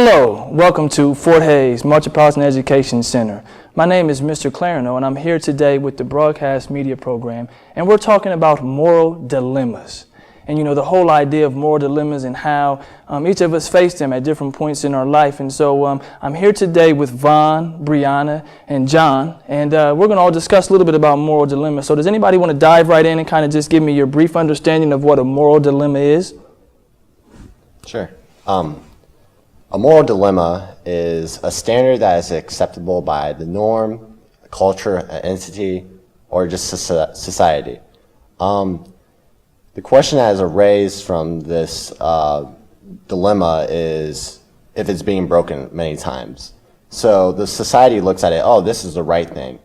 Hello, welcome to Fort Hays Metropolitan Education Center. My name is Mr. Clarino, and I'm here today with the broadcast media program, and we're talking about moral dilemmas. And you know, the whole idea of moral dilemmas and how each of us face them at different points in our life. And so I'm here today with Vaughn, Brianna, and John, and we're going to all discuss a little bit about moral dilemmas. So does anybody want to dive right in and kind of just give me your brief understanding of what a moral dilemma is? Sure. A moral dilemma is a standard that is acceptable by the norm, a culture, an entity, or just society. The question that is raised from this dilemma is if it's being broken many times. So the society looks at it, oh, this is the right thing.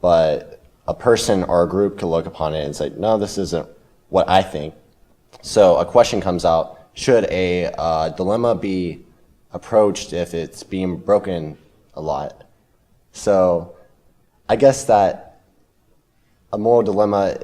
But a person or a group can look upon it and say, no, this isn't what I think. So a question comes out, should a dilemma be approached if it's being broken a lot? So I guess that a moral dilemma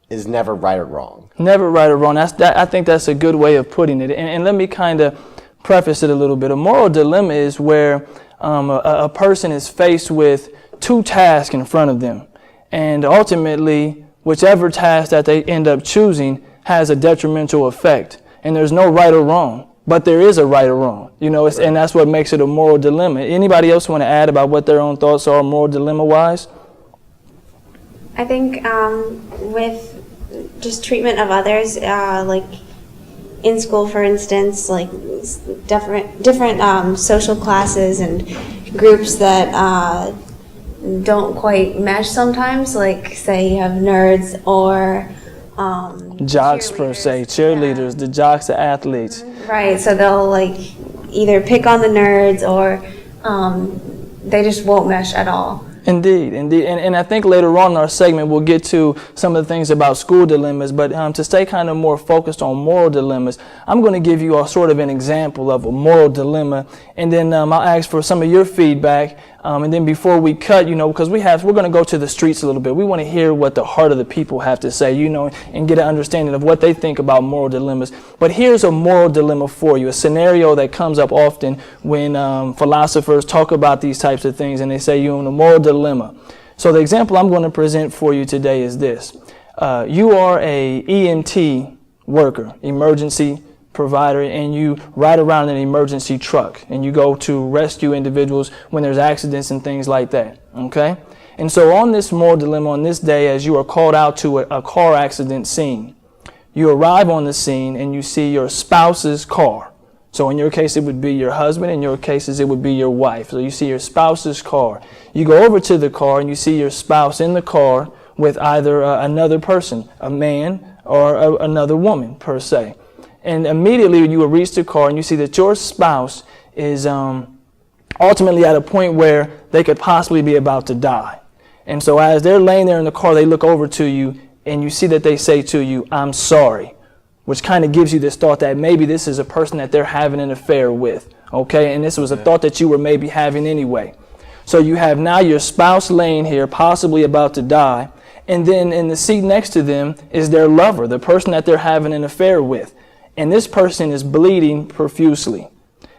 is never right or wrong. Never right or wrong. I think that's a good way of putting it. And let me kind of preface it a little bit. A moral dilemma is where a person is faced with two tasks in front of them. And ultimately, whichever task that they end up choosing has a detrimental effect. And there's no right or wrong. But there is a right or wrong, you know, right. And that's what makes it a moral dilemma. Anybody else want to add about what their own thoughts are moral dilemma-wise? I think with just treatment of others, like in school, for instance, like different social classes and groups that don't quite mesh sometimes, like say you have nerds or jocks per se, cheerleaders, yeah. The jocks, the athletes. Right, so they'll like either pick on the nerds or they just won't mesh at all. Indeed. And I think later on in our segment we'll get to some of the things about school dilemmas, but to stay kind of more focused on moral dilemmas, I'm going to give you a sort of an example of a moral dilemma, and then I'll ask for some of your feedback, and then before we cut, you know, because we're going to go to the streets a little bit. We want to hear what the heart of the people have to say, you know, and get an understanding of what they think about moral dilemmas. But here's a moral dilemma for you, a scenario that comes up often when philosophers talk about these types of things, and they say you're in a moral dilemma. So the example I'm going to present for you today is this. You are a EMT worker, emergency provider, and you ride around in an emergency truck and you go to rescue individuals when there's accidents and things like that, okay? And so on this moral dilemma, on this day, as you are called out to a car accident scene, you arrive on the scene and you see your spouse's car. So in your case, it would be your husband. In your cases, it would be your wife. So you see your spouse's car. You go over to the car and you see your spouse in the car with either another person, a man or another woman per se. And immediately you will reach the car and you see that your spouse is ultimately at a point where they could possibly be about to die. And so as they're laying there in the car, they look over to you and you see that they say to you, "I'm sorry," which kind of gives you this thought that maybe this is a person that they're having an affair with, okay? And this was a thought that you were maybe having anyway. So you have now your spouse laying here, possibly about to die, and then in the seat next to them is their lover, the person that they're having an affair with. And this person is bleeding profusely.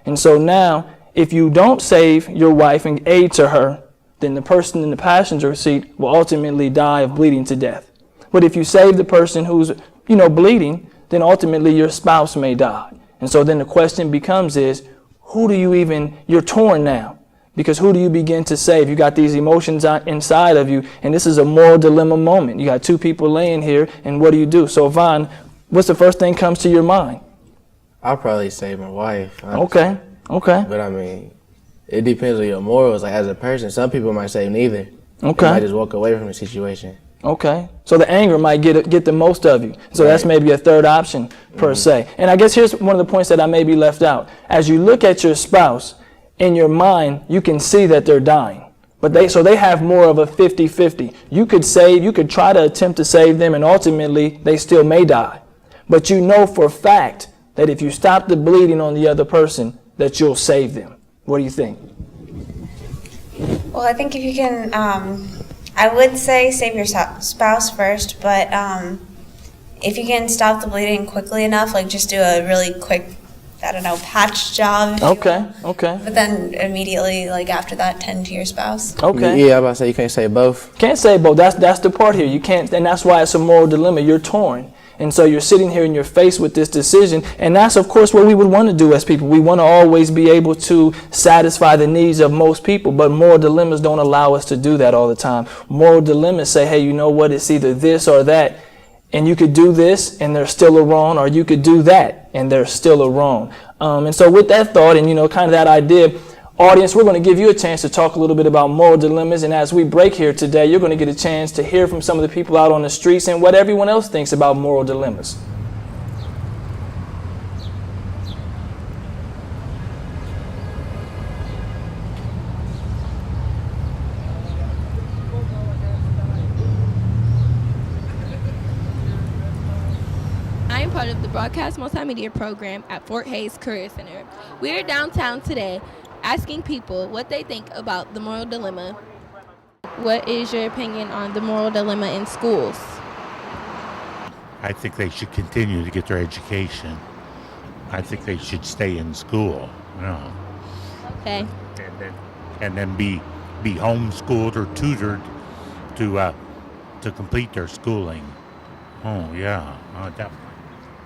And so now, if you don't save your wife and aid to her, then the person in the passenger seat will ultimately die of bleeding to death. But if you save the person who's, you know, bleeding, then ultimately your spouse may die. And so then the question becomes is, you're torn now. Because who do you begin to save? You got these emotions inside of you, and this is a moral dilemma moment. You got two people laying here, and what do you do? So Vaughn, what's the first thing comes to your mind? I'll probably save my wife. Honestly. Okay. But I mean, it depends on your morals. Like as a person, some people might say neither. Okay. They might just walk away from the situation. Okay. So the anger might get the most of you. So right. That's maybe a third option per se. And I guess here's one of the points that I maybe left out. As you look at your spouse, in your mind, you can see that they're dying. But they have more of a 50-50. You could try to attempt to save them, and ultimately they still may die. But you know for a fact that if you stop the bleeding on the other person, that you'll save them. What do you think? Well, I think if you can, I would say save your spouse first, but if you can stop the bleeding quickly enough, like just do a really quick I don't know, patch job. If you Okay, will. okay, But then immediately, like after that, tend to your spouse. okay. Yeah, I'm about to say you can't say both. Can't say both. That's the part here. You can't, and that's why it's a moral dilemma. You're torn. And so you're sitting here and you're faced with this decision. And that's, of course, what we would want to do as people. We want to always be able to satisfy the needs of most people. But moral dilemmas don't allow us to do that all the time. Moral dilemmas say, hey, you know what? It's either this or that. And you could do this and there's still a wrong, or you could do that and there's still a wrong. And so with that thought and, kind of that idea, audience, we're going to give you a chance to talk a little bit about moral dilemmas. And as we break here today, you're going to get a chance to hear from some of the people out on the streets and what everyone else thinks about moral dilemmas. I am part of the Broadcast Multimedia program at Fort Hays Career Center. We are downtown today asking people what they think about the moral dilemma. What is your opinion on the moral dilemma in schools? I think they should continue to get their education. I think they should stay in school, Okay. and then be homeschooled or tutored to complete their schooling. Oh yeah, definitely.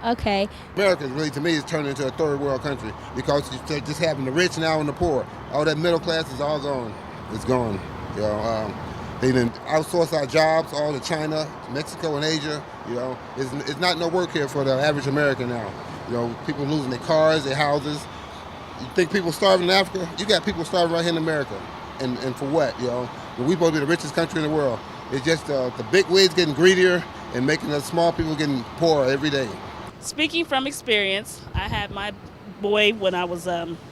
Okay. America is really, to me, is turning into a third world country because they're just having the rich now and the poor. All that middle class is all gone. It's gone. They didn't outsource our jobs all to China, Mexico, and Asia. It's not no work here for the average American now. People losing their cars, their houses. You think people starving in Africa? You got people starving right here in America. And for what? We're supposed to be the richest country in the world. It's just the big wigs getting greedier and making the small people getting poorer every day. Speaking from experience, I had my boy when I was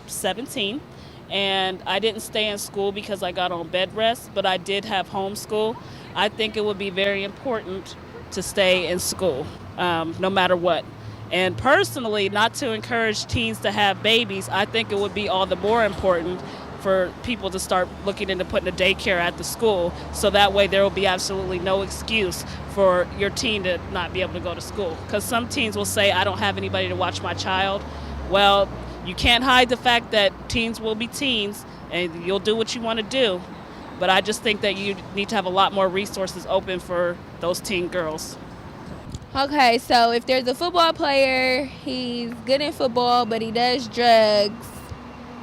17, and I didn't stay in school because I got on bed rest, but I did have homeschool. I think it would be very important to stay in school, no matter what. And personally, not to encourage teens to have babies, I think it would be all the more important for people to start looking into putting a daycare at the school, so that way there will be absolutely no excuse for your teen to not be able to go to school. Because some teens will say, I don't have anybody to watch my child. Well, you can't hide the fact that teens will be teens and you'll do what you want to do. But I just think that you need to have a lot more resources open for those teen girls. Okay, so if there's a football player, he's good in football, but he does drugs,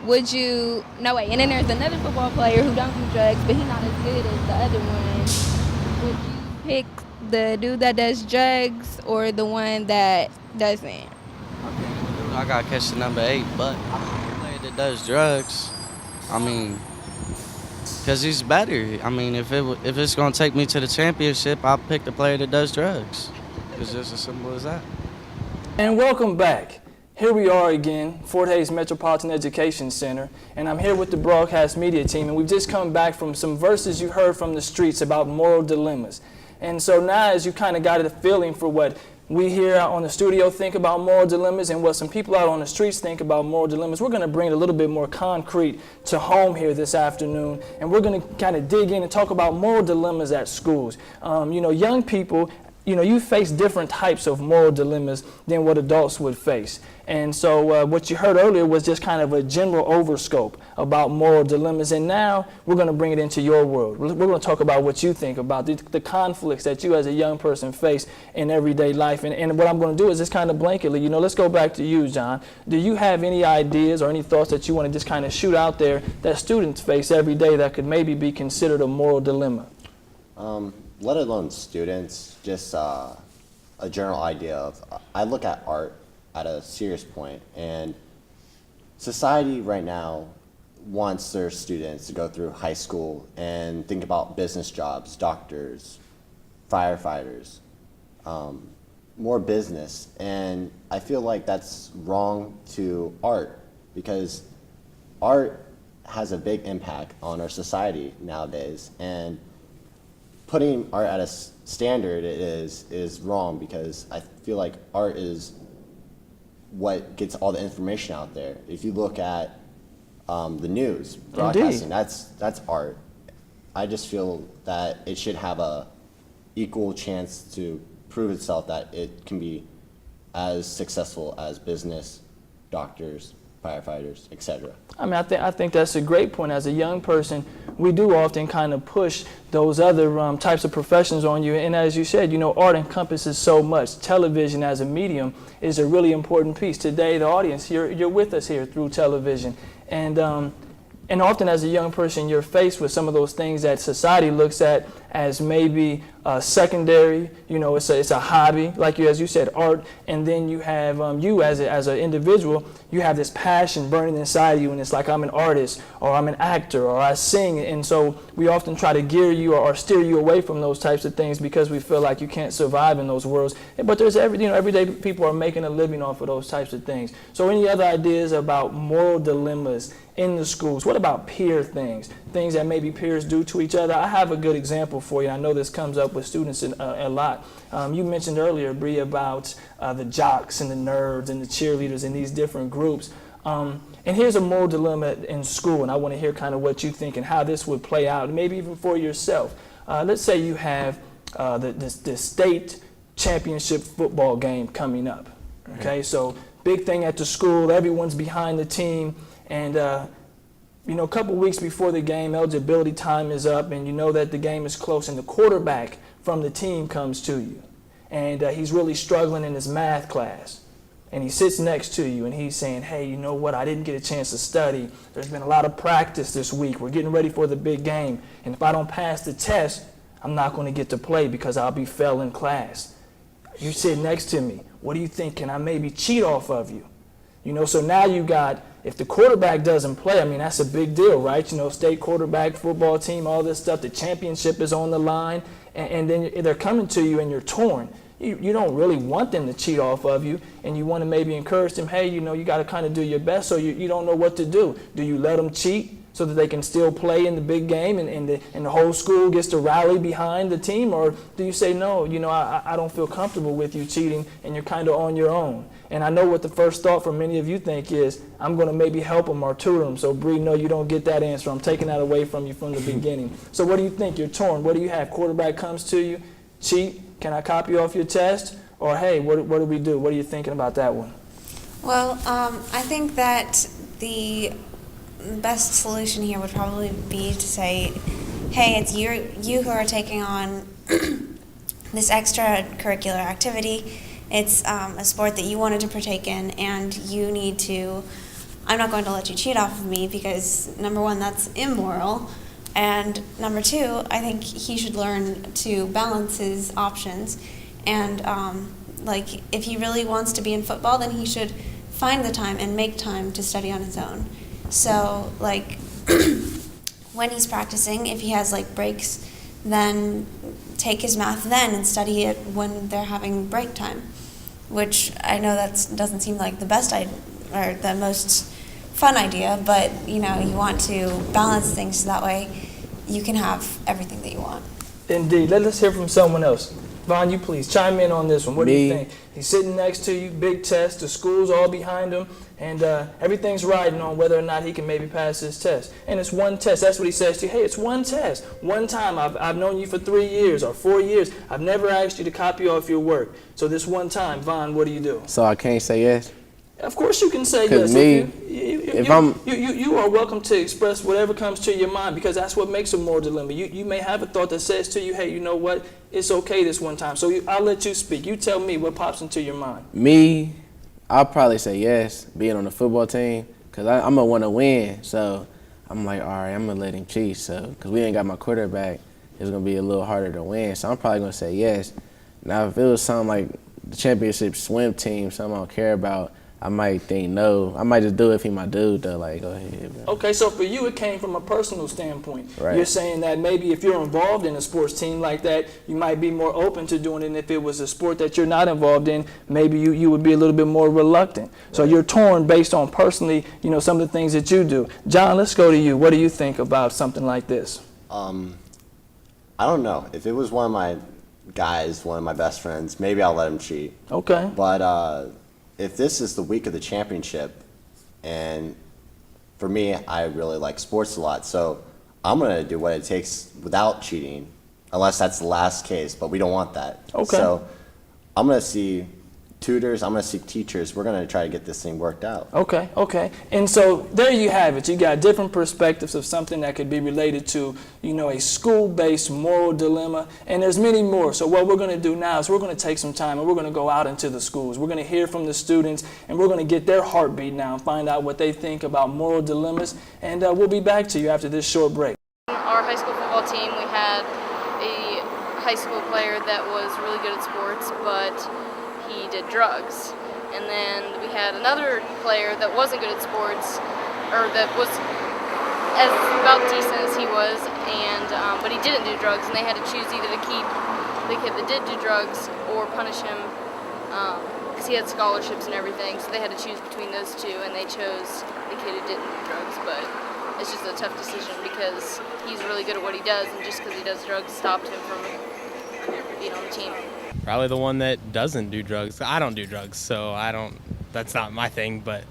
and then there's another football player who don't do drugs, but he's not as good as the other one. Would you pick the dude that does drugs or the one that doesn't? I gotta catch the number 8, but the player that does drugs, because he's better. If it's gonna take me to the championship, I'll pick the player that does drugs. It's just as simple as that. And welcome back. Here we are again, Fort Hays Metropolitan Education Center, and I'm here with the broadcast media team, and we've just come back from some verses you heard from the streets about moral dilemmas. And so now, as you kind of got a feeling for what we here on the studio think about moral dilemmas and what some people out on the streets think about moral dilemmas, we're going to bring it a little bit more concrete to home here this afternoon, and we're going to kind of dig in and talk about moral dilemmas at schools. Young people, you face different types of moral dilemmas than what adults would face. And so what you heard earlier was just kind of a general overscope about moral dilemmas. And now we're going to bring it into your world. We're going to talk about what you think about the conflicts that you as a young person face in everyday life. And what I'm going to do is just kind of blanketly, let's go back to you, John. Do you have any ideas or any thoughts that you want to just kind of shoot out there that students face every day that could maybe be considered a moral dilemma? Let alone students, just a general idea of, I look at art at a serious point, and society right now wants their students to go through high school and think about business jobs, doctors, firefighters, more business. And I feel like that's wrong to art, because art has a big impact on our society nowadays, and putting art at a standard is wrong, because I feel like art is what gets all the information out there. If you look at the news, broadcasting, that's art. I just feel that it should have a equal chance to prove itself that it can be as successful as business, doctors, firefighters, etc. I mean, I think that's a great point. As a young person, we do often kind of push those other types of professions on you. And as you said, art encompasses so much. Television as a medium is a really important piece. Today, the audience, you're with us here through television. And often as a young person, you're faced with some of those things that society looks at as maybe secondary. It's a hobby, like as you said, art. And then you have you as an individual, you have this passion burning inside you, and it's like I'm an artist, or I'm an actor, or I sing. And so we often try to gear you or steer you away from those types of things because we feel like you can't survive in those worlds. But there's everyday people are making a living off of those types of things. So any other ideas about moral dilemmas in the schools? What about peer things that maybe peers do to each other? I have a good example for you. I know this comes up with students a lot. You mentioned earlier, Bree, about the jocks and the nerds and the cheerleaders and these different groups. And here's a moral dilemma in school, and I want to hear kind of what you think and how this would play out, maybe even for yourself. Let's say you have the state championship football game coming up. Okay, so big thing at the school, everyone's behind the team. And, a couple weeks before the game, eligibility time is up, and you know that the game is close, and the quarterback from the team comes to you. And he's really struggling in his math class. And he sits next to you, and he's saying, hey, you know what, I didn't get a chance to study. There's been a lot of practice this week. We're getting ready for the big game. And if I don't pass the test, I'm not going to get to play because I'll be failing class. You sit next to me. What do you think? Can I maybe cheat off of you? So now you got, if the quarterback doesn't play, I mean, that's a big deal, right? State quarterback, football team, all this stuff, the championship is on the line, and then they're coming to you and you're torn. You don't really want them to cheat off of you, and you want to maybe encourage them, hey, you got to kind of do your best, so you don't know what to do. Do you let them cheat so that they can still play in the big game and the whole school gets to rally behind the team? Or do you say, no, I don't feel comfortable with you cheating, and you're kind of on your own? And I know what the first thought for many of you think is, I'm going to maybe help them or tutor them. So, Bree, no, you don't get that answer. I'm taking that away from you from the beginning. So what do you think? You're torn. What do you have? Quarterback comes to you, cheat, can I copy off your test? Or, hey, what do we do? What are you thinking about that one? Well, I think that the best solution here would probably be to say, hey, it's you who are taking on this extracurricular activity. It's a sport that you wanted to partake in, and you need to, I'm not going to let you cheat off of me because, number one, that's immoral. And number two, I think he should learn to balance his options. And if he really wants to be in football, then he should find the time and make time to study on his own. So, when he's practicing, if he has, breaks, then take his math then and study it when they're having break time, which I know that doesn't seem like the best idea or the most fun idea, but, you want to balance things so that way you can have everything that you want. Indeed. Let's hear from someone else. Vaughn, you please chime in on this one. What do you think? He's sitting next to you, big test, the school's all behind him, and everything's riding on whether or not he can maybe pass his test. And it's one test. That's what he says to you. Hey, it's one test. One time. I've known you for 3 years or 4 years. I've never asked you to copy off your work. So this one time, Vaughn, what do you do? So I can't say yes? Of course you can say yes. You are welcome to express whatever comes to your mind, because that's what makes a moral dilemma. You may have a thought that says to you, hey, you know what? It's okay this one time. So I'll let you speak. You tell me what pops into your mind. Me, I'll probably say yes, being on the football team, because I'm going to want to win. So I'm like, all right, I'm going to let him cheat. So because we ain't got my quarterback, it's going to be a little harder to win. So I'm probably going to say yes. Now, if it was something like the championship swim team, something I don't care about, I might think no. I might just do it if he my dude, though. Go ahead, bro. Okay, so for you, it came from a personal standpoint. Right. You're saying that maybe if you're involved in a sports team like that, you might be more open to doing it. And if it was a sport that you're not involved in, maybe you would be a little bit more reluctant. Right. So you're torn based on personally, some of the things that you do. John, let's go to you. What do you think about something like this? I don't know. If it was one of my guys, one of my best friends, maybe I'll let him cheat. Okay. But if this is the week of the championship, and for me, I really like sports a lot, so I'm going to do what it takes without cheating, unless that's the last case, but we don't want that. Okay. So I'm going to see tutors. I'm going to seek teachers. We're going to try to get this thing worked out. Okay, okay. And so there you have it. You got different perspectives of something that could be related to, a school-based moral dilemma. And there's many more. So what we're going to do now is we're going to take some time and we're going to go out into the schools. We're going to hear from the students and we're going to get their heartbeat now and find out what they think about moral dilemmas. And we'll be back to you after this short break. Our high school football team, we had a high school player that was really good at sports, but he did drugs. And then we had another player that wasn't good at sports, or that was as about decent as he was, and but he didn't do drugs, and they had to choose either to keep the kid that did do drugs or punish him because he had scholarships and everything. So they had to choose between those two, and they chose the kid who didn't do drugs. But it's just a tough decision because he's really good at what he does, and just because he does drugs stopped him from being on the team. Probably the one that doesn't do drugs. I don't do drugs, so that's not my thing, but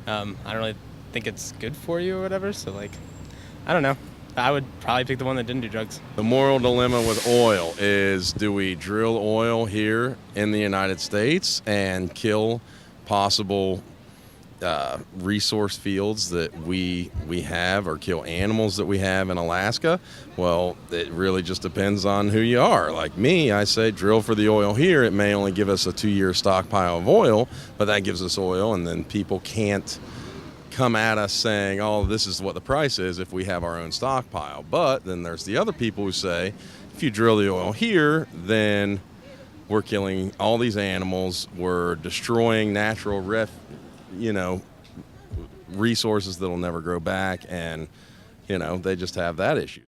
I don't really think it's good for you or whatever, so I don't know. I would probably pick the one that didn't do drugs. The moral dilemma with oil is, do we drill oil here in the United States and kill possible resource fields that we have, or kill animals that we have in Alaska? Well, it really just depends on who you are. Like me, I say drill for the oil here. It may only give us a 2-year stockpile of oil, but that gives us oil, and then people can't come at us saying, oh, this is what the price is if we have our own stockpile. But then there's the other people who say, if you drill the oil here, then we're killing all these animals, we're destroying natural resources that'll never grow back, and they just have that issue.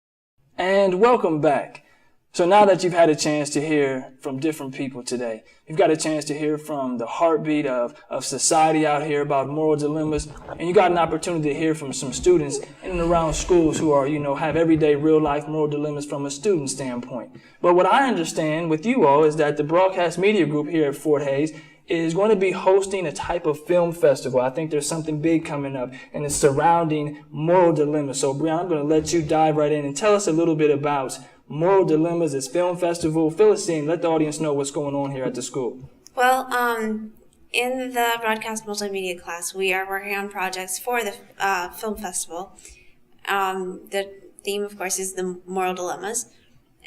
And welcome back. So now that you've had a chance to hear from different people today, you've got a chance to hear from the heartbeat of society out here about moral dilemmas, and you got an opportunity to hear from some students in and around schools who are, have everyday real life moral dilemmas from a student standpoint. But what I understand with you all is that the Broadcast Media Group here at Fort Hays is going to be hosting a type of film festival. I think there's something big coming up, and it's surrounding moral dilemmas. So, Brianna, I'm going to let you dive right in and tell us a little bit about Moral Dilemmas, this film festival. Fill us in. Let the audience know what's going on here at the school. Well, in the broadcast multimedia class, we are working on projects for the film festival. The theme, of course, is the moral dilemmas.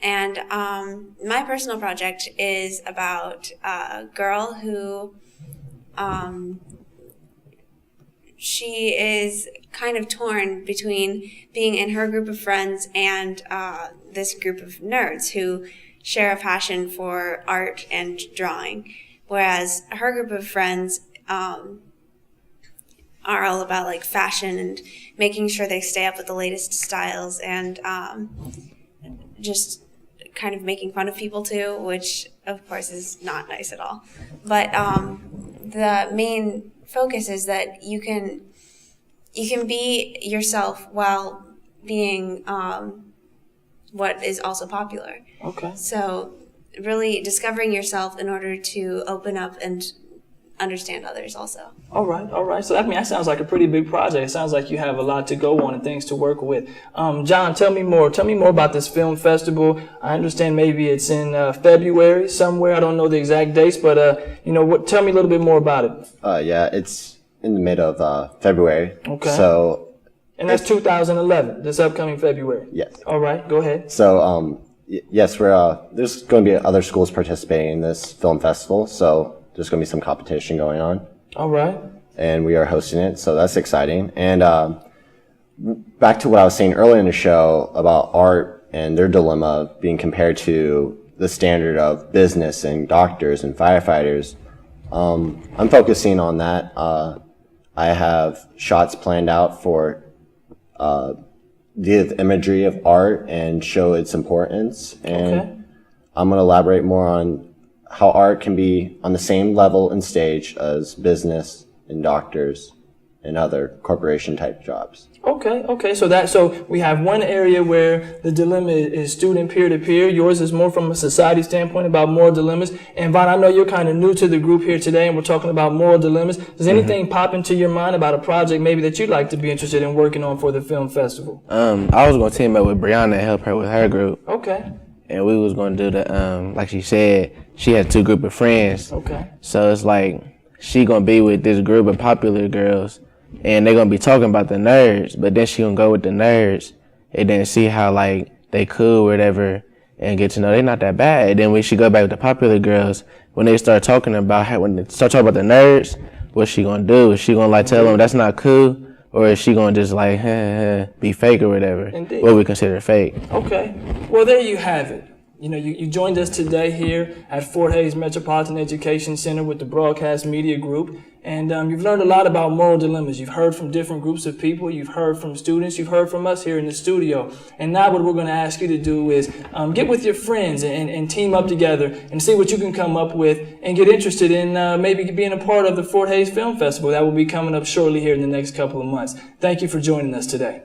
And my personal project is about a girl who she is kind of torn between being in her group of friends and this group of nerds who share a passion for art and drawing, whereas her group of friends are all about fashion and making sure they stay up with the latest styles, and just kind of making fun of people too, which of course is not nice at all. But the main focus is that you can be yourself while being what is also popular. Okay. So really discovering yourself in order to open up and understand others also. All right. So that sounds like a pretty big project. It sounds like you have a lot to go on and things to work with. John, tell me more about this film festival. I understand maybe it's in February somewhere. I don't know the exact dates, but tell me a little bit more about it. Yeah, it's in the middle of February. Okay. So, and that's 2011, this upcoming February. Yes. All right, go ahead. So, yes, there's going to be other schools participating in this film festival. So there's going to be some competition going on. All right. And we are hosting it, so that's exciting. And back to what I was saying earlier in the show about art and their dilemma being compared to the standard of business and doctors and firefighters, I'm focusing on that. I have shots planned out for the imagery of art and show its importance. And Okay. I'm going to elaborate more on how art can be on the same level and stage as business and doctors and other corporation type jobs. Okay. So we have one area where the dilemma is student peer-to-peer. Yours is more from a society standpoint about moral dilemmas. And Vaughn, I know you're kind of new to the group here today, and we're talking about moral dilemmas. Does anything pop into your mind about a project maybe that you'd like to be interested in working on for the film festival? I was going to team up with Brianna and help her with her group. Okay. and we was gonna do the like she said, she had 2 group of friends. Okay. So it's like she gonna be with this group of popular girls, and they gonna be talking about the nerds, but then she gonna go with the nerds and then see how like they cool or whatever, and get to know they not that bad. And then when she go back with the popular girls, when they start talking about when they start talking about the nerds, what's she gonna do? Is she gonna like tell them that's not cool? Or is she gonna just like be fake or whatever? Indeed. What we consider fake. Okay. Well, there you have it. You know, you joined us today here at Fort Hays Metropolitan Education Center with the Broadcast Media Group, and you've learned a lot about moral dilemmas. You've heard from different groups of people. You've heard from students. You've heard from us here in the studio. And now what we're going to ask you to do is get with your friends and team up together and see what you can come up with and get interested in maybe being a part of the Fort Hays Film Festival that will be coming up shortly here in the next couple of months. Thank you for joining us today.